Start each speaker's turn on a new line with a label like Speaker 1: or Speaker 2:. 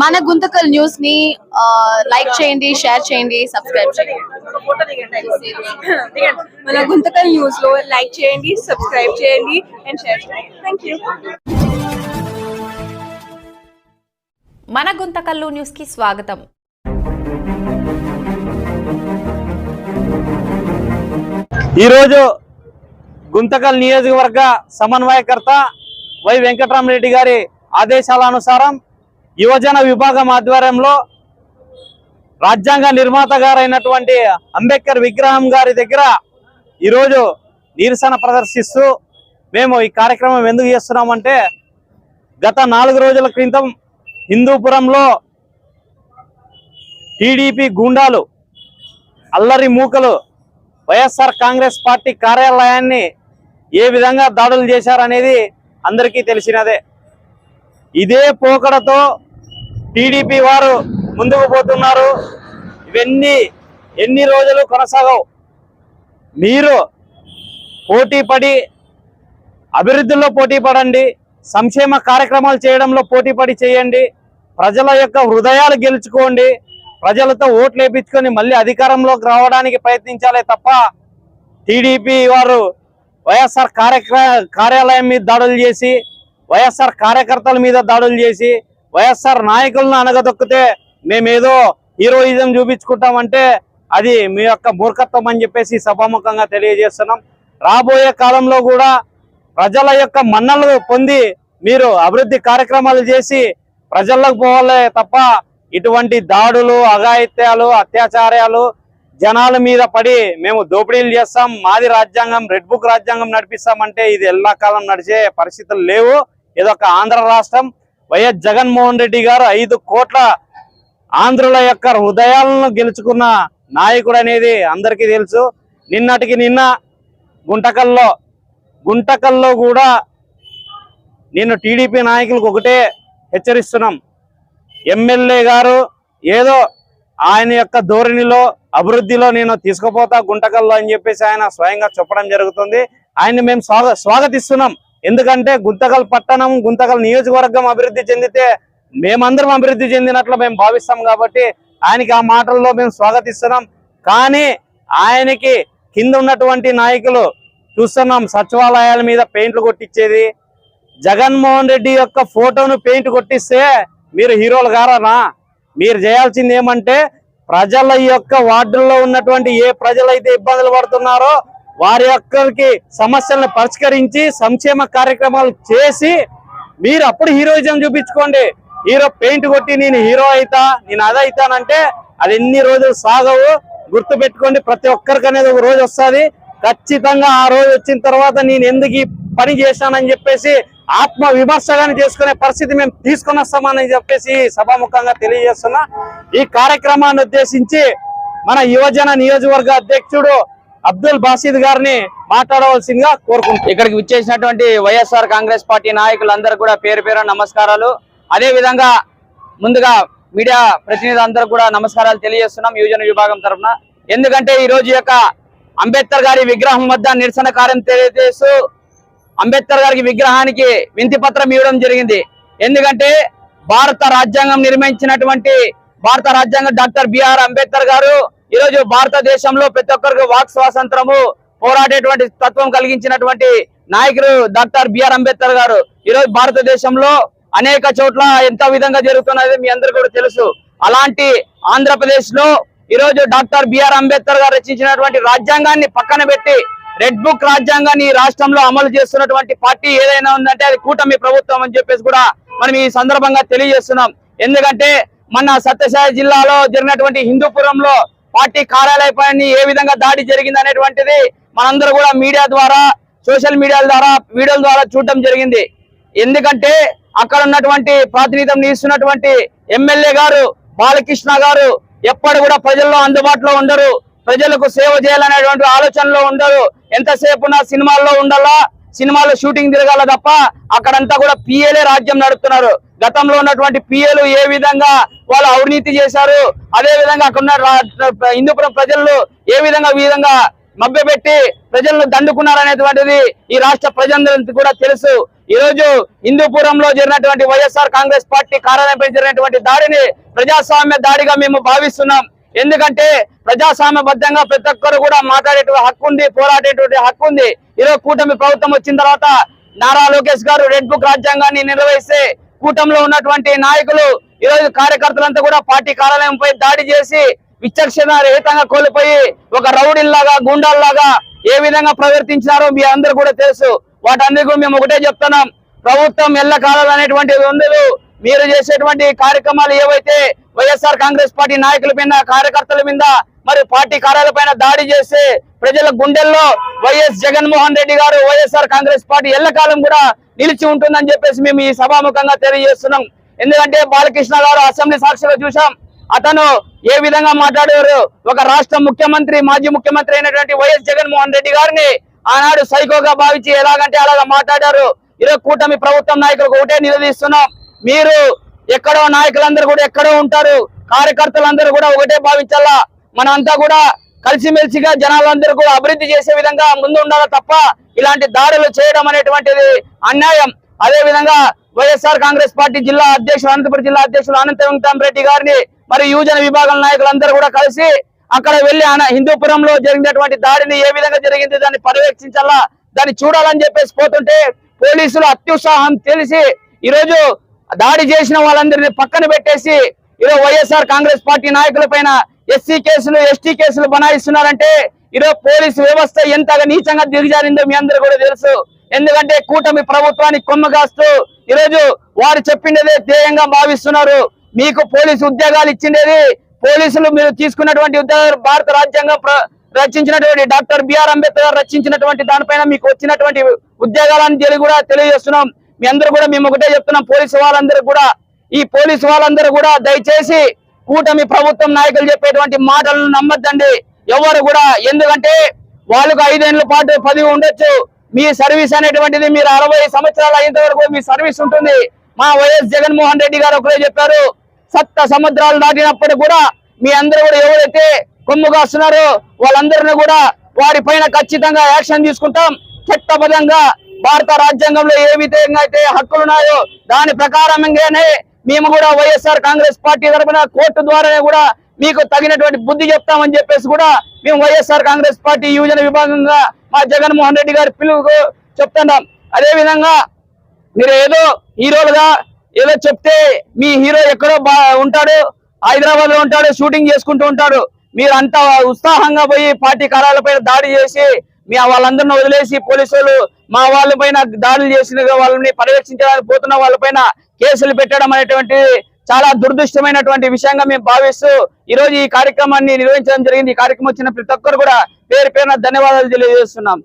Speaker 1: మన గుంతకల్ న్యూస్ ని లైక్ చేయండి, షేర్ చేయండి, సబ్స్క్రైబ్ చేయండి.
Speaker 2: మన గుంతకల్ న్యూస్ లో లైక్ చేయండి, సబ్స్క్రైబ్ చేయండి అండ్ షేర్ చేయండి. థాంక్యూ.
Speaker 3: మన గుంతకల్లు న్యూస్ కి స్వాగతం.
Speaker 4: ఈరోజు గుంతకల్ నియోజకవర్గ సమన్వయకర్త వై వెంకటరామరెడ్డి గారి ఆదేశాల అనుసారం యువజన విభాగం ఆధ్వర్యంలో రాజ్యాంగ నిర్మాత గారైనటువంటి అంబేద్కర్ విగ్రహం గారి దగ్గర ఈరోజు నిరసన ప్రదర్శిస్తూ మేము ఈ కార్యక్రమం ఎందుకు చేస్తున్నామంటే, గత 4 రోజుల క్రితం హిందూపురంలో టీడీపీ గూండాలు, అల్లరి మూకలు వైఎస్ఆర్ కాంగ్రెస్ పార్టీ కార్యాలయాన్ని ఏ విధంగా దాడులు చేశారనేది అందరికీ తెలిసినదే. ఇదే పోకడతో టీడీపీ వారు ముందుకు పోతున్నారు. ఇవన్నీ ఎన్ని రోజులు కొనసాగవు. మీరు పోటీ పడి అభివృద్ధిలో పోటీ పడండి, సంక్షేమ కార్యక్రమాలు చేయడంలో పోటీ పడి చేయండి, ప్రజల యొక్క హృదయాలు గెలుచుకోండి, ప్రజలతో ఓట్లు వేయించుకొని మళ్ళీ అధికారంలోకి రావడానికి ప్రయత్నించాలే తప్ప టీడీపీ వారు వైఎస్ఆర్ కార్యాలయం మీద దాడులు చేసి, వైఎస్ఆర్ కార్యకర్తల మీద దాడులు చేసి, వైఎస్ఆర్ నాయకులను అనగదొక్కితే మేమేదో హీరోయిజం చూపించుకుంటామంటే అది మీ యొక్క మూర్ఖత్వం అని చెప్పేసి సభాముఖంగా తెలియజేస్తున్నాం. రాబోయే కాలంలో కూడా ప్రజల యొక్క మన్నలు పొంది మీరు అభివృద్ధి కార్యక్రమాలు చేసి ప్రజల్లోకి పోవాలే తప్ప ఇటువంటి దాడులు, అఘాయిత్యాలు, అత్యాచారాలు జనాల మీద పడి మేము దోపిడీలు చేస్తాం, మాది రాజ్యాంగం, రెడ్ బుక్ రాజ్యాంగం నడిపిస్తామంటే ఇది ఎల్లకాలం నడిచే పరిస్థితులు లేవు. ఇదొక ఆంధ్ర రాష్ట్రం. వైఎస్ జగన్మోహన్ రెడ్డి గారు 5 కోట్ల ఆంధ్రుల యొక్క హృదయాలను గెలుచుకున్న నాయకుడు అనేది అందరికీ తెలుసు. నిన్నటికి నిన్న గుంటకల్లో కూడా నేను టీడీపీ నాయకులకు ఒకటే హెచ్చరిస్తున్నాం. ఎమ్మెల్యే గారు ఏదో ఆయన యొక్క ధోరణిలో అభివృద్ధిలో నేను తీసుకుపోతా గుంటకల్లో అని చెప్పేసి ఆయన స్వయంగా చెప్పడం జరుగుతుంది. ఆయన్ని మేము స్వాగతిస్తున్నాం. ఎందుకంటే గుంతకల్ పట్టణం, గుంతకల్ నియోజకవర్గం అభివృద్ధి చెందితే మేమందరం అభివృద్ధి చెందినట్లు మేము భావిస్తాం కాబట్టి ఆయనకి ఆ మాటల్లో మేము స్వాగతిస్తున్నాం. కానీ ఆయనకి కింద ఉన్నటువంటి నాయకులు చూస్తున్నాం, సచివాలయాల మీద పెయింట్లు కొట్టించేది. జగన్మోహన్ రెడ్డి యొక్క ఫోటోను పెయింట్ కొట్టిస్తే మీరు హీరోలు గారనా? మీరు చేయాల్సింది ఏమంటే ప్రజల యొక్క వార్డుల్లో ఉన్నటువంటి ఏ ప్రజలైతే ఇబ్బందులు పడుతున్నారో వారి యొక్కరికి సమస్యలను పరిష్కరించి సంక్షేమ కార్యక్రమాలు చేసి మీరు అప్పుడు హీరోయిజం చూపించుకోండి. హీరో పెయింట్ కొట్టి నేను హీరో అవుతా, నేను అది అవుతానంటే అది ఎన్ని రోజులు సాగవు. గుర్తు పెట్టుకోండి, ప్రతి ఒక్కరికి అనేది ఒక రోజు వస్తుంది. ఖచ్చితంగా ఆ రోజు వచ్చిన తర్వాత నేను ఎందుకు ఈ పని చేశానని చెప్పేసి ఆత్మ విమర్శగానే చేసుకునే పరిస్థితి మేము తీసుకొని వస్తామని చెప్పేసి సభాముఖంగా తెలియజేస్తున్నా. ఈ కార్యక్రమాన్ని ఉద్దేశించి మన యువజన నియోజకవర్గ అధ్యక్షుడు అబ్దుల్ బాసిద్ గారిని మాట్లాడవలసిందిగా కోరుకుంటున్నాం.
Speaker 5: ఇక్కడికి విచ్చేసినటువంటి వైఎస్ఆర్ కాంగ్రెస్ పార్టీ నాయకులందరూ కూడా పేరు పేరు నమస్కారాలు. అదే విధంగా ముందుగా మీడియా ప్రతినిధులందరూ కూడా నమస్కారాలు తెలియజేస్తున్నాం యువజన విభాగం తరఫున. ఎందుకంటే ఈ రోజు యొక్క అంబేద్కర్ గారి విగ్రహం వద్ద నిరసన కార్యం తెలియజేస్తూ అంబేద్కర్ గారికి విగ్రహానికి వినతి పత్రం ఇవ్వడం జరిగింది. ఎందుకంటే భారత రాజ్యాంగం నిర్మించినటువంటి భారత రాజ్యాంగం డాక్టర్ బిఆర్ అంబేద్కర్ గారు ఈరోజు భారతదేశంలో ప్రతి ఒక్కరికి వాక్ స్వాతంత్రము పోరాడేటువంటి తత్వం కలిగించినటువంటి నాయకుడు డాక్టర్ బిఆర్ అంబేద్కర్ గారు. ఈరోజు భారతదేశంలో అనేక చోట్ల ఎంత విధంగా జరుగుతున్నది మీ అందరికీ కూడా తెలుసు. అలాంటి ఆంధ్రప్రదేశ్ లో ఈరోజు డాక్టర్ బిఆర్ అంబేద్కర్ గారు రచించినటువంటి రాజ్యాంగాన్ని పక్కన పెట్టి రెడ్ బుక్ రాజ్యాంగాన్ని ఈ రాష్ట్రంలో అమలు చేస్తున్నటువంటి పార్టీ ఏదైనా ఉందంటే అది కూటమి ప్రభుత్వం అని చెప్పేసి కూడా మనం ఈ సందర్భంగా తెలియజేస్తున్నాం. ఎందుకంటే మన సత్యసాయి జిల్లాలో జరిగినటువంటి హిందూపురంలో పార్టీ కార్యాలయాన్ని ఏ విధంగా దాడి జరిగింది అనేటువంటిది మనందరూ కూడా మీడియా ద్వారా, సోషల్ మీడియా ద్వారా, వీడియోల ద్వారా చూడటం జరిగింది. ఎందుకంటే అక్కడ ఉన్నటువంటి ప్రాతినిధ్యం ఇస్తున్నటువంటి ఎమ్మెల్యే గారు బాలకృష్ణ గారు ఎప్పుడు కూడా ప్రజల్లో అందుబాటులో ఉండరు, ప్రజలకు సేవ చేయాలనేటువంటి ఆలోచనలో ఉండరు. ఎంతసేపు నా సినిమాల్లో ఉండాలా, సినిమాలో షూటింగ్ తిరగాల తప్ప అక్కడంతా కూడా పిఏలే రాజ్యం నడుపుతున్నారు. గతంలో ఉన్నటువంటి పిఏలు ఏ విధంగా వాళ్ళు అవినీతి చేశారు, అదే విధంగా అక్కడ ఉన్న హిందూపురం ప్రజలు ఏ విధంగా మభ్యపెట్టి ప్రజలను దండుకున్నారనేటువంటిది ఈ రాష్ట్ర ప్రజలందరికీ కూడా తెలుసు. ఈ రోజు హిందూపురంలో జరిగినటువంటి వైఎస్ఆర్ కాంగ్రెస్ పార్టీ కార్యాలయంపై జరిగినటువంటి దాడిని ప్రజాస్వామ్య దాడిగా మేము భావిస్తున్నాం. ఎందుకంటే ప్రజాస్వామ్యబద్ధంగా ప్రతి ఒక్కరు కూడా మాట్లాడేటువంటి హక్కు ఉంది, పోరాడేటువంటి హక్కు ఉంది. ఈరోజు కూటమి ప్రభుత్వం వచ్చిన తర్వాత నారా లోకేష్ గారు రెడ్ బుక్ రాజ్యాంగాన్ని నిర్వహిస్తే కూటమిలో ఉన్నటువంటి నాయకులు ఈరోజు కార్యకర్తలంతా కూడా పార్టీ కార్యాలయంపై దాడి చేసి విచక్షణ రహితంగా కోల్పోయి ఒక రౌడీల్లాగా గుండాల్లాగా ఏ విధంగా ప్రవర్తించినారో మీ అందరూ కూడా తెలుసు. వాటన్నిటికీ మేము ఒకటే చెప్తున్నాం, ప్రభుత్వం ఎల్ల కాలాలు అనేటువంటిది ఉండదు. మీరు చేసేటువంటి కార్యక్రమాలు ఏవైతే వైఎస్ఆర్ కాంగ్రెస్ పార్టీ నాయకుల మీద, కార్యకర్తల మీద, మరి పార్టీ కార్యాలయ పైన దాడి చేసి ప్రజల గుండెల్లో వైఎస్ జగన్మోహన్ రెడ్డి గారు వైఎస్ఆర్ కాంగ్రెస్ పార్టీ ఎల్లకాలం కూడా నిలిచి ఉంటుందని చెప్పేసి మేము ఈ సభాముఖంగా తెలియజేస్తున్నాం. ఎందుకంటే బాలకృష్ణ గారు అసెంబ్లీ సాక్షిగా చూసాం, అతను ఏ విధంగా మాట్లాడారు. ఒక రాష్ట్ర ముఖ్యమంత్రి, మాజీ ముఖ్యమంత్రి అయినటువంటి వైఎస్ జగన్మోహన్ రెడ్డి గారిని ఆనాడు సైకోగా భావించి ఎలాగంటే అలాగా మాట్లాడారు. ఈరోజు కూటమి ప్రభుత్వం నాయకులకు ఒకటే నిలదీస్తున్నాం, మీరు ఎక్కడో నాయకులందరూ కూడా ఎక్కడో ఉంటారు, కార్యకర్తలందరూ కూడా ఒకటే భావించాలా. మనంతా కూడా కలిసిమెలిసిగా జనాలందరూ కూడా అభివృద్ధి చేసే విధంగా ముందు ఉండాలి తప్ప ఇలాంటి దాడులు చేయడం అనేటువంటిది అన్యాయం. అదే విధంగా వైఎస్ఆర్ కాంగ్రెస్ పార్టీ జిల్లా అధ్యక్షులు, అనంతపురం జిల్లా అధ్యక్షులు అనంత వెంకటరామరెడ్డి గారిని మరి యువజన విభాగం నాయకులందరూ కూడా కలిసి అక్కడ వెళ్లి హిందూపురంలో జరిగినటువంటి దాడిని ఏ విధంగా జరిగింది దాన్ని పర్యవేక్షించాలా, దాన్ని చూడాలని చెప్పేసి పోతుంటే పోలీసులు అత్యుత్సాహం తెలిసి ఈరోజు దాడి చేసిన వాళ్ళందరినీ పక్కన పెట్టేసి ఈరోజు వైఎస్ఆర్ కాంగ్రెస్ పార్టీ నాయకుల పైన ఎస్సీ కేసులు, ఎస్టీ కేసులు బనాయిస్తున్నారంటే ఈరోజు పోలీసు వ్యవస్థ ఎంతగా నీచంగా దిగజారిందో మీ అందరూ కూడా తెలుసు. ఎందుకంటే కూటమి ప్రభుత్వానికి కొమ్మగాస్తూ ఈరోజు వారు చెప్పిండేదే ధ్యేయంగా భావిస్తున్నారు. మీకు పోలీసు ఉద్యోగాలు ఇచ్చిండేది, పోలీసులు మీరు తీసుకున్నటువంటి ఉద్యోగాలు భారత రాజ్యాంగం రచించినటువంటి డాక్టర్ బిఆర్ అంబేద్కర్ రచించినటువంటి దానిపైన మీకు వచ్చినటువంటి ఉద్యోగాలని కూడా తెలియజేస్తున్నాం. మీ అందరూ కూడా మేము ఒకటే చెప్తున్నాం, పోలీసు వాళ్ళందరూ కూడా, ఈ పోలీసు వాళ్ళందరూ కూడా దయచేసి కూటమి ప్రభుత్వం నాయకులు చెప్పేటువంటి మాటలను నమ్మద్దండి ఎవరు కూడా. ఎందుకంటే వాళ్ళకు 5 ఏళ్ల పాటు పదవి ఉండొచ్చు, మీ సర్వీస్ అనేటువంటిది మీరు 60 సంవత్సరాలు అయిన వరకు మీ సర్వీస్ ఉంటుంది. మా వైఎస్ జగన్మోహన్ రెడ్డి గారు ఒకరే చెప్పారు, సప్త సముద్రాలు దాటినప్పుడు కూడా మీ అందరూ కూడా ఎవరైతే కొమ్ముగాస్తున్నారో వాళ్ళందరినీ కూడా వారి పైన ఖచ్చితంగా యాక్షన్ తీసుకుంటాం. చట్టబద్ధంగా భారత రాజ్యాంగంలో ఏ విధంగా అయితే హక్కులు ఉన్నాయో దాని ప్రకారంగానే మేము కూడా వైఎస్ఆర్ కాంగ్రెస్ పార్టీ తరఫున కోర్టు ద్వారానే కూడా మీకు తగినటువంటి బుద్ధి చెప్తామని చెప్పేసి కూడా మేము వైఎస్ఆర్ కాంగ్రెస్ పార్టీ యువజన విభాగంగా మా జగన్మోహన్ రెడ్డి గారి పిలుపుకు చెప్తున్నాం. అదే విధంగా మీరు ఏదో హీరోలుగా ఏదో చెప్తే మీ హీరో ఎక్కడో ఉంటాడు, హైదరాబాద్ లో ఉంటాడు, షూటింగ్ చేసుకుంటూ ఉంటాడు. మీరు అంత ఉత్సాహంగా పోయి పార్టీ కార్యాలపై దాడి చేసి మీ వాళ్ళందరిని వదిలేసి పోలీసులు మా వాళ్ళ పైన దాడులు చేసిన వాళ్ళని పర్యవేక్షించడానికి పోతున్న వాళ్ళ పైన కేసులు పెట్టడం అనేటువంటి చాలా దురదృష్టమైనటువంటి విషయంగా మేము భావిస్తూ ఈ రోజు ఈ కార్యక్రమాన్ని నిర్వహించడం జరిగింది. ఈ కార్యక్రమం వచ్చిన ప్రతి ఒక్కరు కూడా పేరు పేరున ధన్యవాదాలు తెలియజేస్తున్నాం.